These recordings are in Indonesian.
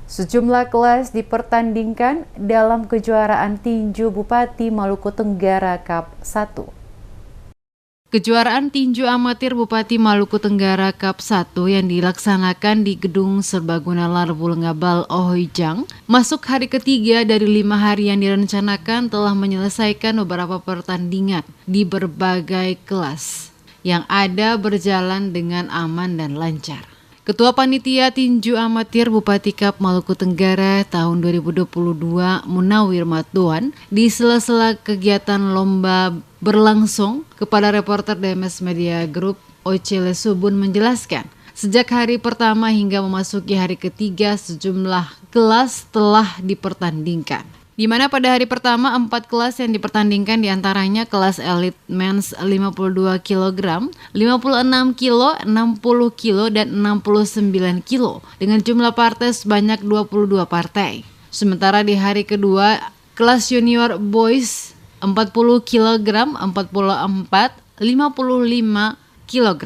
Sejumlah kelas dipertandingkan dalam kejuaraan tinju Bupati Maluku Tenggara Cup 1. Kejuaraan tinju amatir Bupati Maluku Tenggara Cup 1 yang dilaksanakan di Gedung Serbaguna Larbul Ngabal Ohojang masuk hari ketiga dari 5 hari yang direncanakan telah menyelesaikan beberapa pertandingan di berbagai kelas yang ada berjalan dengan aman dan lancar. Ketua Panitia Tinju Amatir Bupati Cup Maluku Tenggara tahun 2022 Munawir Matduan di sela-sela kegiatan lomba berlangsung kepada reporter DMS Media Group Ocele Subun menjelaskan, sejak hari pertama hingga memasuki hari ketiga sejumlah kelas telah dipertandingkan. Di mana pada hari pertama 4 kelas yang dipertandingkan diantaranya kelas Elite Men's 52 kg, 56 kg, 60 kg, dan 69 kg dengan jumlah partai sebanyak 22 partai. Sementara di hari kedua kelas Junior Boys 40 kg, 44, 55 kg,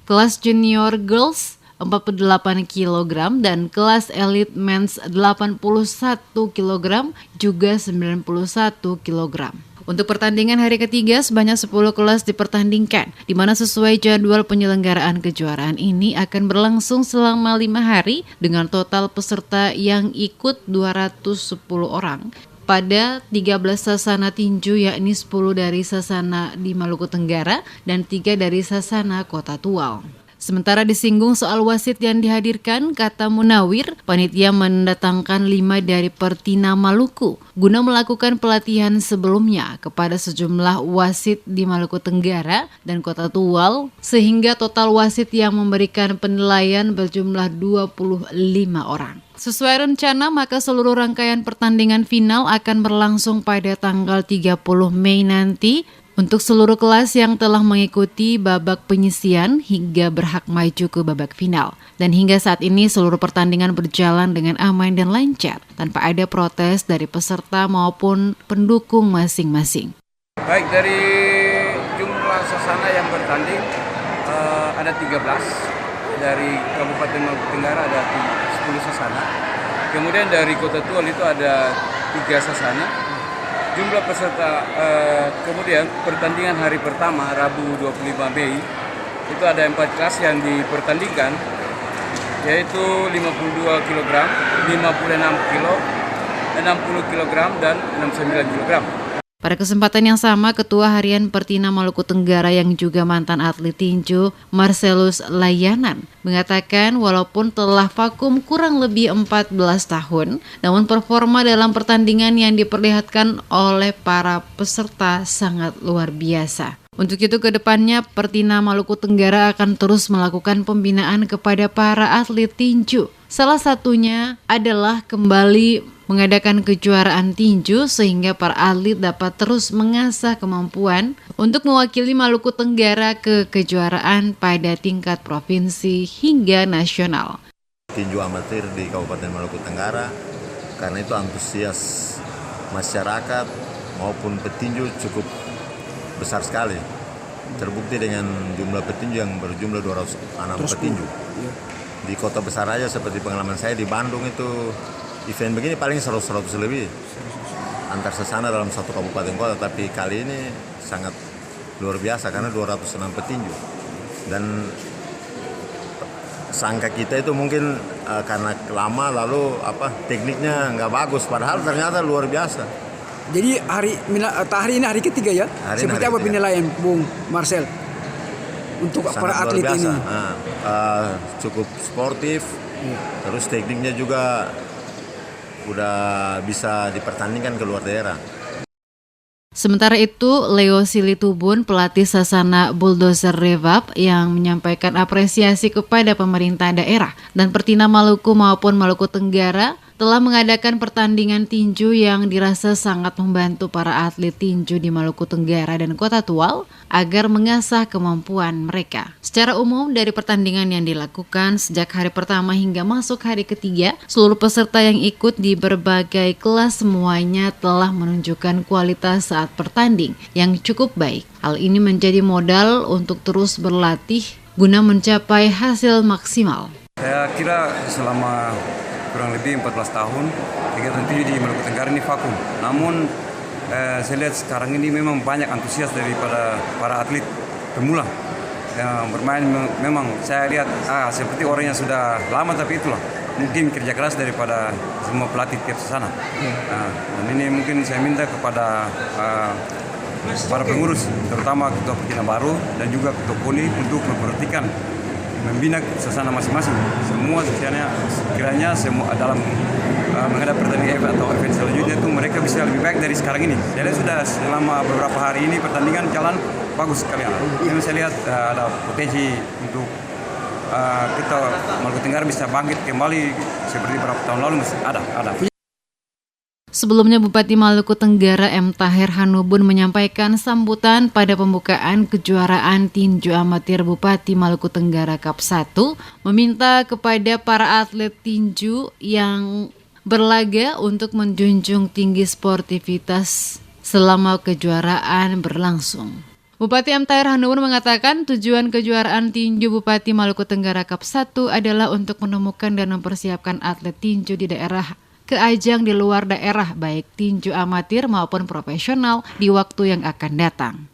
kelas Junior Girls 48 kg dan kelas Elite Men's 81 kg juga 91 kg. Untuk pertandingan hari ketiga sebanyak 10 kelas dipertandingkan, di mana sesuai jadwal penyelenggaraan kejuaraan ini akan berlangsung selama 5 hari dengan total peserta yang ikut 210 orang. Pada 13 sasana tinju yakni 10 dari sasana di Maluku Tenggara dan 3 dari sasana Kota Tual. Sementara disinggung soal wasit yang dihadirkan, kata Munawir, panitia mendatangkan 5 dari Pertina Maluku guna melakukan pelatihan sebelumnya kepada sejumlah wasit di Maluku Tenggara dan Kota Tual, sehingga total wasit yang memberikan penilaian berjumlah 25 orang. Sesuai rencana, maka seluruh rangkaian pertandingan final akan berlangsung pada tanggal 30 Mei nanti untuk seluruh kelas yang telah mengikuti babak penyisian hingga berhak maju ke babak final. Dan hingga saat ini seluruh pertandingan berjalan dengan aman dan lancar tanpa ada protes dari peserta maupun pendukung masing-masing. Baik, dari jumlah sasana yang bertanding ada 13. Dari Kabupaten Maluku Tenggara ada 10 sasana. Kemudian dari Kota Tual itu ada 3 sasana. Jumlah peserta kemudian pertandingan hari pertama Rabu 25 Mei itu ada 4 kelas yang dipertandingkan, yaitu 52 kg, 56 kg, 60 kg, dan 69 kg. Pada kesempatan yang sama, Ketua Harian Pertina Maluku Tenggara yang juga mantan atlet tinju, Marcelus Layanan, mengatakan walaupun telah vakum kurang lebih 14 tahun, namun performa dalam pertandingan yang diperlihatkan oleh para peserta sangat luar biasa. Untuk itu ke depannya Pertina Maluku Tenggara akan terus melakukan pembinaan kepada para atlet tinju. Salah satunya adalah kembali mengadakan kejuaraan tinju sehingga para atlet dapat terus mengasah kemampuan untuk mewakili Maluku Tenggara ke kejuaraan pada tingkat provinsi hingga nasional. Tinju amatir di Kabupaten Maluku Tenggara, karena itu antusias masyarakat maupun petinju cukup besar sekali. Terbukti dengan jumlah petinju yang berjumlah 206 petinju. Di kota besar aja seperti pengalaman saya di Bandung itu event begini paling 100 lebih antar sesana dalam satu kabupaten kota, tapi kali ini sangat luar biasa karena 206 petinju. Dan sangka kita itu mungkin karena lama lalu tekniknya nggak bagus, padahal ternyata luar biasa. Jadi hari ini hari ketiga ya? Seperti apa penilaian Bung Marcel untuk sangat para atlet ini? Cukup sportif, terus tekniknya juga udah bisa dipertandingkan ke luar daerah. Sementara itu, Leo Silitubun, pelatih Sasana Bulldozer Revap yang menyampaikan apresiasi kepada pemerintah daerah dan Pertina Maluku maupun Maluku Tenggara telah mengadakan pertandingan tinju yang dirasa sangat membantu para atlet tinju di Maluku Tenggara dan Kota Tual agar mengasah kemampuan mereka. Secara umum dari pertandingan yang dilakukan sejak hari pertama hingga masuk hari ketiga, seluruh peserta yang ikut di berbagai kelas semuanya telah menunjukkan kualitas saat bertanding yang cukup baik. Hal ini menjadi modal untuk terus berlatih guna mencapai hasil maksimal. Saya kira selama kurang lebih 14 tahun kegiatan tinju di Maluku Tenggara ini vakum. Namun saya lihat sekarang ini memang banyak antusias daripada para atlet pemula yang bermain. Memang saya lihat seperti orang yang sudah lama, tapi itulah mungkin kerja keras daripada semua pelatih tiap sana. Dan ini mungkin saya minta kepada para pengurus, terutama Ketua Kinabalu dan juga Ketua Poli untuk memperhatikan, membina suasana masing-masing. Semua sekiranya semua dalam menghadapi pertandingan atau event selanjutnya itu mereka bisa lebih baik dari sekarang ini. Jadi sudah selama beberapa hari ini pertandingan jalan bagus sekali. Yang saya lihat ada potensi untuk kita Maluku Tenggara bisa bangkit kembali seperti beberapa tahun lalu. Masih ada. Sebelumnya Bupati Maluku Tenggara M. Tahir Hanubun menyampaikan sambutan pada pembukaan kejuaraan tinju amatir Bupati Maluku Tenggara Cup 1, meminta kepada para atlet tinju yang berlaga untuk menjunjung tinggi sportivitas selama kejuaraan berlangsung. Bupati M. Tahir Hanubun mengatakan tujuan kejuaraan tinju Bupati Maluku Tenggara Cup 1 adalah untuk menemukan dan mempersiapkan atlet tinju di daerah ke ajang di luar daerah, baik tinju amatir maupun profesional di waktu yang akan datang.